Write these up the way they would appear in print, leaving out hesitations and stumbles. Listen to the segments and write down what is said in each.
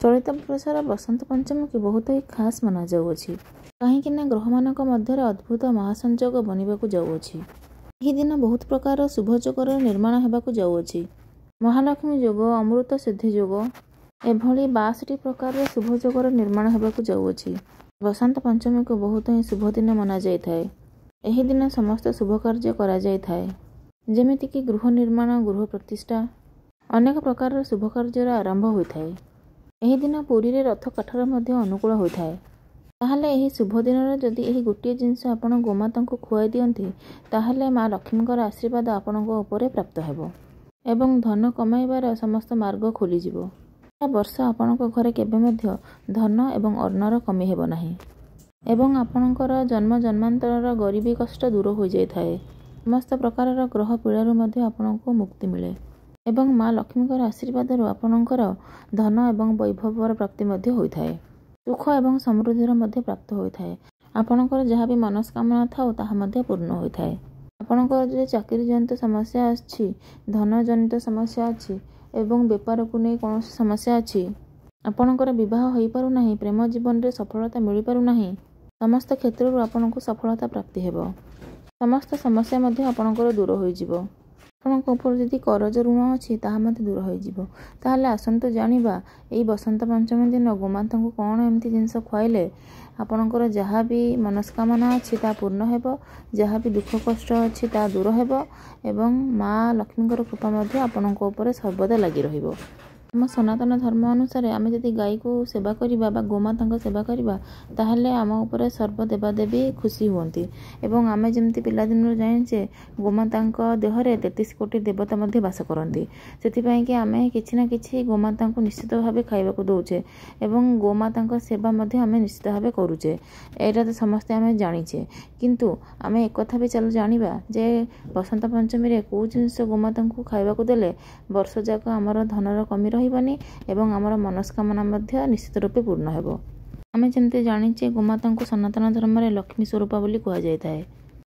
चलित वर्षर बसंत पंचमी को बहुत ही खास मना जाऊँगी कहीं ग्रह मध्य अद्भुत महासंजोग बनवाक जाऊँगी। यह दिन बहुत प्रकार शुभयोगर निर्माण होगा जाऊँगी। महालक्ष्मी योग, अमृत सिद्धि योग एभली 62 प्रकार शुभयोगर निर्माण होगा जाऊँगी। बसंत पंचमी को बहुत ही शुभ दिन मना जाए। यह दिन समस्त शुभ कार्य करा जाए, जेमितिक गृह निर्माण, गृह प्रतिष्ठा, अनेक प्रकार शुभ कार्यर आरंभ होता है। यह दिन पुरी रे रथ काठर मध्य अनुकूल होता है। ताहले यही शुभ दिन जदि यही गोटे जिनस आपण गोमाता को खुआई दियंती ताहले माँ लक्ष्मीकर आशीर्वाद आपणको उपरे प्राप्त हेबो एवं धन कमाइबार समस्त मार्ग खोलीजिवो। वर्ष आपणको घरे केबे मध्य धन एवं अन्नर कमी हेबो नाही एवं आपणकर जन्म जन्मांतरर गरीबी कष्ट दूर हो जाय थाए। समस्त प्रकार ग्रह पीड़ारू मध्य आपणको मुक्ति मिले एवं माँ लक्ष्मीकर आशीर्वाद आपणकर धन एवं वैभवर प्राप्ति मध्य होइथाए। सुख एवं समृद्धिर मध्य प्राप्त होइथाए। आपणकर जहाँ भी मनस्कामना थाउ ताहा मध्य पूर्ण होइथाए। आपणकर जे चाकरी जनित समस्या अछि, धन जनित समस्या अछि एवं बेपार को नहीं कौन समस्या अछि, आपणकर विवाह होई पारु नाही, प्रेम जीवन रे सफलता मिली पारु नाही, समस्त क्षेत्र आपणको सफलता प्राप्ति हेबो। समस्त समस्या मध्य आपणकर दूर होई जिवो। आपणको ऊपर यदि करज ऋण अच्छी ताहा मध्य दूर हो जिवो। ताहले आसंतु जानिबा एई बसंत पंचमी दिन गोमाता को कौन एमती जिनस खुआइले आपणकर जहाँ भी मनस्कामना अच्छी ता पूर्ण हेबो, जहाँ भी दुख कष्ट अच्छी ता दूर हेबो एवं माँ लक्ष्मीकर कृपा मध्य आपणको ऊपर सर्वदा लगी रहिबो। आम सनातन धर्म अनुसार आम जदि गाई को सेवा करिबा बा गोमाता सेवा करिबा ताहले आम उपर सर्व देवादेवी खुशी हुअंती एवं आमे जेमती पिलादिन जानिचे गोमाता देहरे 33 कोटी देवता मध्य वास करती। सेथिपाई कि आमे किछि ना किछि गोमाता को निश्चित भाव खाइबाकू दौचे एवं गोमाता सेवा मध्य आमे निश्चित भाव करूचे। एटा तो समस्ते आमे जानिचे, किंतु आमे एक कथा भी चलो जानिबा जे बसंत पंचमी रे को जिनस गोमाता को खाइबाकू देले वर्ष जाक आमर धनर कमी रहिबनी एवं आमर मनस्कामना मध्य निश्चित रूपे पूर्ण हेबो। आमे जेमते जानिचे गोमाता को सनातन धर्म रे लक्ष्मी स्वरूपा बोली कहा जाय थाए।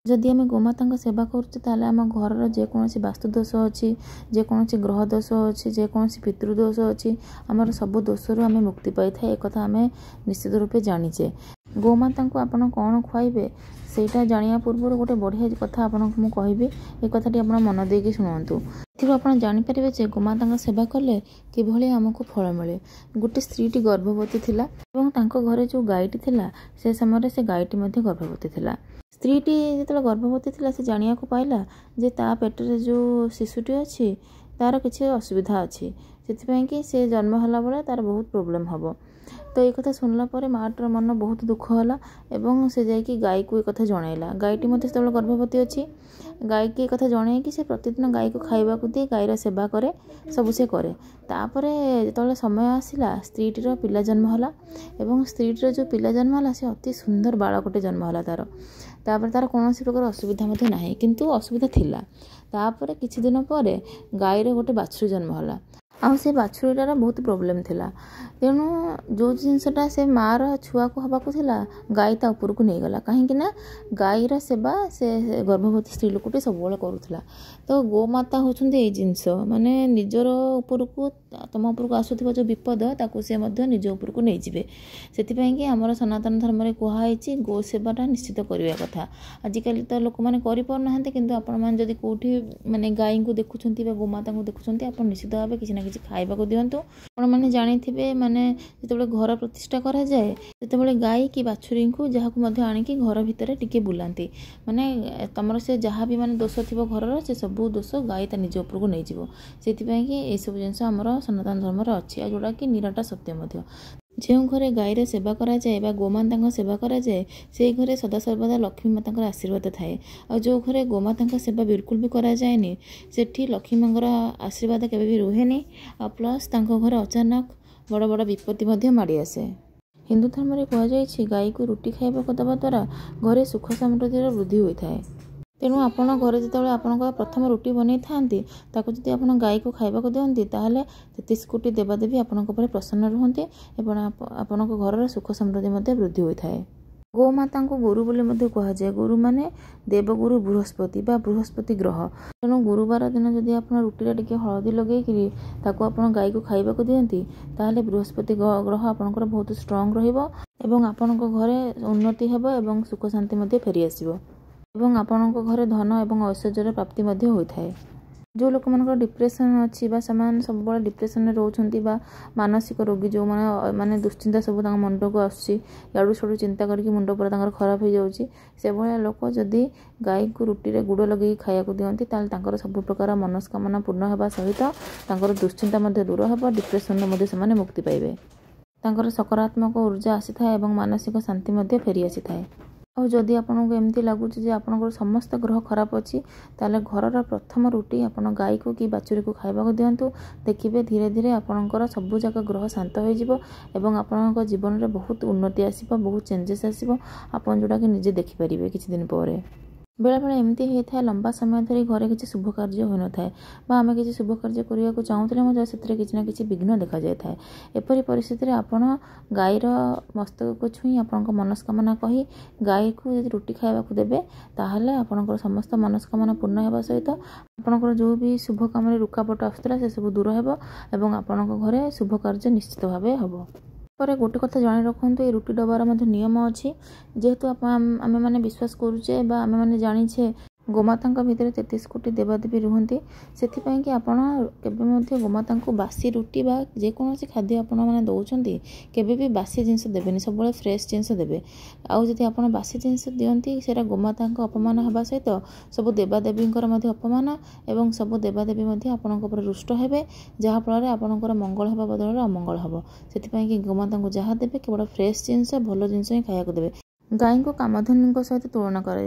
जदि आम गोमाता सेवा करुचे ताहले आम घर जेकोसी वास्तुदोष अच्छी, जेकोसी ग्रह दोष अच्छी, जेकोसी पितृदोष अच्छी, आमर सब दोषरू आम मुक्ति पाई थाए। एक कथा आमे निश्चित रूपे जानिचे। गोमाता को आपण कौन खुआइबे सेटा जानिया पूर्व गोटे बढ़िया कथा आपको मुझे कहबी। ए कथाटी आप मन देकी शुणु। एथि आप जानीपारे जे गोमाता सेवा कले किभली आमको फल मिले। गोटे स्त्रीटी गर्भवती थिला एवं तांको घरे जो गाईटी थिला से समय से गाईटी मध्य गर्भवती थिला। स्त्रीटी जो गर्भवती थिला से जानिया को पाइला जे ता पेटरे जो शिशुटी अच्छी तार किसी असुविधा अच्छी, से कि से जन्म होला बेले तार बहुत प्रोब्लेम हम। तो ये कथा सुनला पर माटर मन बहुत दुख होला एवं से जाइकी गाई को एक कथा जनइला। गाईटी मत से गर्भवती अच्छी, गाई की कथा जन कि से प्रतिदिन गाई को खाइबा दिए, गाईर सेवा करे, सब से करे। तापर जो समय आसला स्त्रीटर पिला जन्म होला एवं स्त्रीटर जो पिला जन्म होला से अति सुंदर बालकटे जन्म होला तार कौन प्रकार असुविधा मध्य नाही, किंतु असुविधा थिला। तापर किछि दिन पर गाईर गोटे बाछुरी जन्म होला आ से बाछुरीटार बहुत प्रोब्लेम थिला। तेणु जो जिनसटा से मार छुआ को हवा को थिला गाई ता ऊपर को नहीं गला, कहीं ना गाईर सेवा से गर्भवती स्त्री लोकटी सब करूला। तो गोमाता होचुंदी ए जिनस माने निजर ऊपर को तुम ऊपर को आसुथिबा जो विपद ताकू से मध्य निज ऊपर को नहीं जिवे। सेतिपई कि हमर सनातन धर्म रे कुहाइछि गो सेवाटा निश्चित करिया कथा। आजिकल तो लोक माने करि पर नहंते, किंतु आपण मान जदी कोठी माने गाई को देखुछंती बा गोमाता को देखुछंती आपण निश्चित भाबे किछि ना किछि खाइबाकू दियंतु। आपण माने जानिथिबे माने जेतेबेले घर प्रतिष्ठा करा जाए जेतेबेले गाई कि बाछुरी को जहाकू मध्य आनिकी घर भितर टिके बुलांती, माने तमर से जहाँ भी माने दोष थिबो घरर से सब दोष गाई ता निज ऊपर को नहीं जिवो। सेतिपई कि ए सब जिंस हमर सनातन धर्म रे अछि आ जोडा कि निराटा सत्य मध्य। जो घरे गाईर सेवा करा जाए बा गोमाता सेवा करा जाए से घरे सदा सर्वदा लक्ष्मी माता आशीर्वाद थाए। और जो घरे गोमाता सेवा बिल्कुल भी करा जाएनी सेठी लक्ष्मी मांगर आशीर्वाद केबे भी रुहेनी आ प्लस तांको घरे अचानक बड़ बड़ विपत्ति मध्य माड़ी आसे। हिंदू धर्म रे कहा जाय गाई को रुटी खाइबाक दबा द्वारा घरे सुख समृद्धि वृद्धि होता है। तेणु आपण घरे जो आपण प्रथम रुटी बनै थांती ताको जदि आपण गाई को खाइबाक दियंती ताहले 33 कोटी देवादेवी आपण प्रसन्न रुहंती एवं आपण घरर सुख समृद्धि मध्य वृद्धि होता है। ଗୋମାତା को गुरु बोली मध्य कहुए। गुरु माने देवगुरु बृहस्पति बा बृहस्पति ग्रह। तेणु गुरुवार दिन जदि आप रुटी टिके हलदी लगे आप गाई को खाइबा को दियंती ताहले बृहस्पति ग्रह आपनकर बहुत स्ट्रांग रहिबो एवं आपनक घरे उन्नति हेबो एवं सुख शांति मध्य फेरी आसीबो एवं आपनक घरे धन एवं ऐश्वर्यर प्राप्ति मध्य होइथाय। जो लोक मानकर डिप्रेशन अच्छी बा समान सब बड़ा डिप्रेशन में रोचंती बा मानसिक रोगी जो माने दुश्चिंता सब मुंड को आसुची याडू छड़ू चिंता करके मुंड पूरा तांकर खराब हो जाउची से भलिया लोक जदि गाय को रुटी रे गुड़ लगे खाया को दियंती ताल तांकर सब प्रकार मनस्कामना पूर्ण हेबा सहित तांकर दुश्चिंता मध्य दूर हेबा डिप्रेशन मध्य से मुक्ति पाइबे। तांकर सकारात्मक ऊर्जा आसी थाए एवं मानसिक शांति मध्य फेरी आसी थाए। और जदि आपको एमती लगुच आपंकर समस्त ग्रह खराब अच्छी ताले घरर प्रथम रुटी आपन गाई को कि बाछुरी को खाइबा को दियंतु देखिए धीरे धीरे आपंकर सबू जाक ग्रह शांत हो आपण जीवन में बहुत उन्नति आसो बहुत चेंजेस आसो आपन जोड़ा कि निजे देखिपारे किसी दिन पर। बेले बेले एमती होता है लंबा समय धरी घरे किसी शुभ कार्य हो न थाए आम किसी शुभ कार्य करने को चाहूले से किसी ना कि विघ्न देखा जाए था। एपरी परिस्थिति में आपण गाईर मस्तक को छुई आपण मनस्कामना कही गाई को यदि रुटी खाइबा को देबे ताहले आपणकर समस्त मनस्कामना पूर्ण होगा सहित आपणकर जो भी शुभ काम रुकावट आसुला से सब दूर हेबो एवं आपणक घरे शुभ कार्य निश्चित भाव हेबो। पर गोटे कथा जानी रखु ये रुटी डबार नियम अच्छी जेहेतु आम मैंने विश्वास करुचे आम मैंने जाचे गोमाता भितर 33 कोटी देवादेवी रुहति से कि आपण केवे गोमाता को बासी रुटी बा जेकोसी खाद्य आपण मैंने दौरान केवे भी बासी जिनस देवेनि सब फ्रेश जिनस देवे आउ जदि आप बासी जिनस दियंती सेटा गोमाता अपमान होगा सहित सब देवादेवी अपमान एवं सब देवादेवी आपण रुष्ट हेबे जहाँफल आपणकर मंगल होगा बदल अमंगल हम से कि गोमाता को जहाँ देवे केवल फ्रेश जिनस भल जिनस ही खाया देवे। गाई को कामधेनु सहित तुलना कर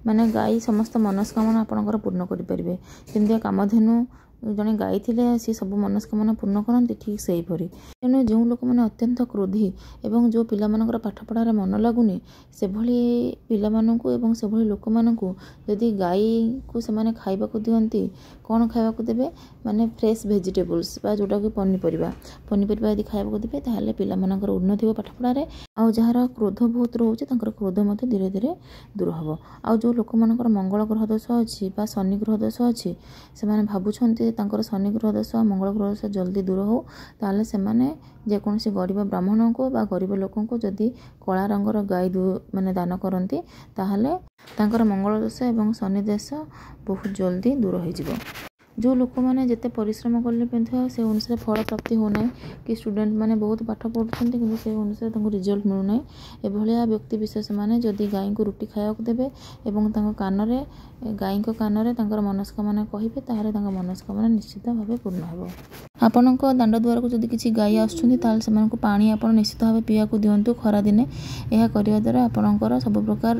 माने गाई समस्त मनस्कामना आपणकर पूर्ण करें जमी कामधेनु जड़े गाई थे सी सब मनस्कामना पूर्ण करती ठीक से हीपरी। तेणु जो लोक मैंने अत्यंत क्रोधी एवं जो पिलामानकर पाठपढ़ार मन लगुनि से पिलामानंकु एवं से लोक मानंकु यदि गाई को से खाइबा को दियंती कौन खाइबा को देबे माने फ्रेश वेजिटेबल्स बा जोटा कि पनीपरिया यदि खाइबा को देबे ताहले पिलामानकर उन्नति हो पाठपढ़ार आउ जार क्रोध बहुत रोचे तांकर क्रोध मते धीरे धीरे दूर हबो। आउ जो लोक मानकर मंगल ग्रह दोष अच्छी बा शनि ग्रह दोष अच्छी से माने भाबुछंती तांकर शनि ग्रह दोष मंगल ग्रह दोष जल्दी दूर हो ताहले से माने जेकोसी गरीब ब्राह्मण को बा गरीब लोक को जदि कला रंगर गाई माने दान करती ताहले तांकर मंगल दोष एवं शनि दोष बहुत जल्दी दूर हो जिवो। जो लोक मैंने जिते परिश्रम कले से अनुसार फल प्राप्ति होना कि स्टूडेंट मैंने बहुत पाठ पढ़ुं कि से अनुसार रिजल्ट मिलूना एभलिया व्यक्ति विशेष मैंने जदि गाई को रुटी खाया देवे एवं कान गाई कान मनस्कामना कहे ताहले मनस्कामना निश्चित भाव पूर्ण हो। आपण दांड द्वार को जदि किसी गाई आसुच्च से पानी आप निश्चित भाव पीवा को दिंतु खरा दिने यह करने द्वारा आपणकर सब प्रकार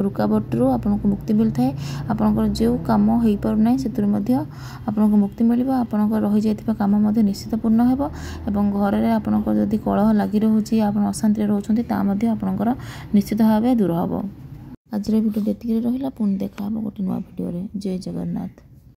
रुकावट रू आपको मुक्ति मिलता है। आपणकर जो काम हो पारना से आपको मुक्ति मिल आपंकर रही जाइथिबा काम निश्चित पूर्ण हेबो एवं घर में आपंकर जदि कलह लगी रोचे आप अशांति रोचंती ता आपंकर निश्चित भाव दूर हेबो। आज वीडियो एतिक रहिला पुणी देखा गोटे नुआ वीडियो। जय जगन्नाथ।